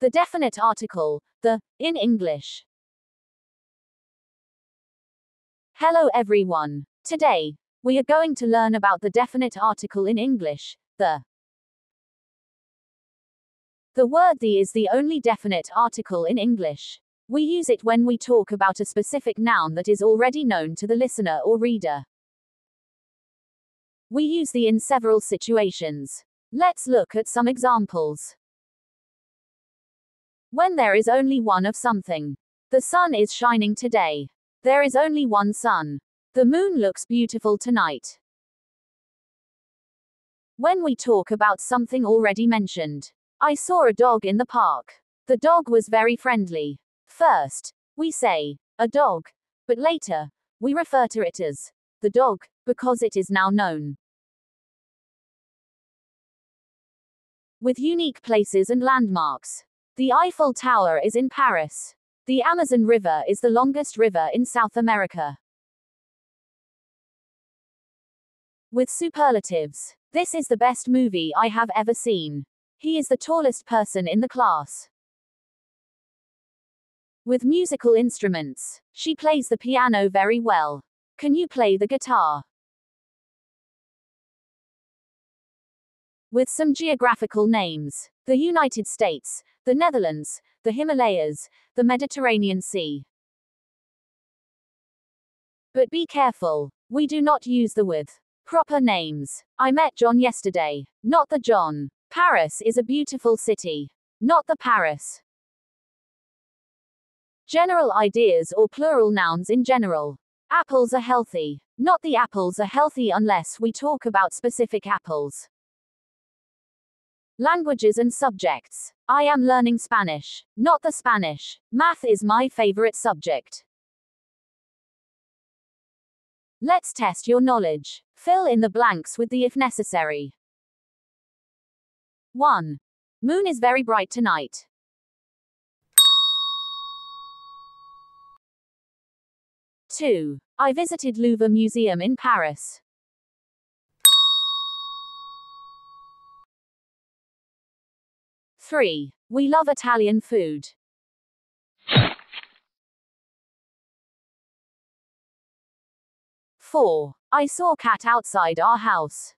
The definite article, the, in English. Hello everyone. Today, we are going to learn about the definite article in English, the. The word the is the only definite article in English. We use it when we talk about a specific noun that is already known to the listener or reader. We use the in several situations. Let's look at some examples. When there is only one of something. The sun is shining today. There is only one sun. The moon looks beautiful tonight. When we talk about something already mentioned. I saw a dog in the park. The dog was very friendly. First, we say, a dog. But later, we refer to it as the dog, because it is now known. With unique places and landmarks. The Eiffel Tower is in Paris. The Amazon River is the longest river in South America. With superlatives. This is the best movie I have ever seen. He is the tallest person in the class. With musical instruments. She plays the piano very well. Can you play the guitar? With some geographical names. The United States, the Netherlands, the Himalayas, the Mediterranean Sea. But be careful. We do not use the with proper names. I met John yesterday. Not the John. Paris is a beautiful city. Not the Paris. General ideas or plural nouns in general. Apples are healthy. Not the apples are healthy unless we talk about specific apples. Languages and subjects. I am learning Spanish. Not the Spanish. Math is my favorite subject. Let's test your knowledge. Fill in the blanks with the if necessary. 1. Moon is very bright tonight. 2. I visited Louvre Museum in Paris. 3. We love Italian food. 4. I saw a cat outside our house.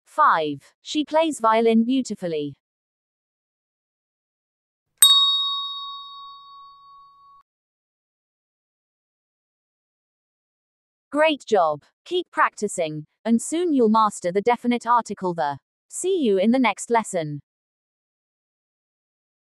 5. She plays violin beautifully. Great job. Keep practicing, and soon you'll master the definite article the. See you in the next lesson.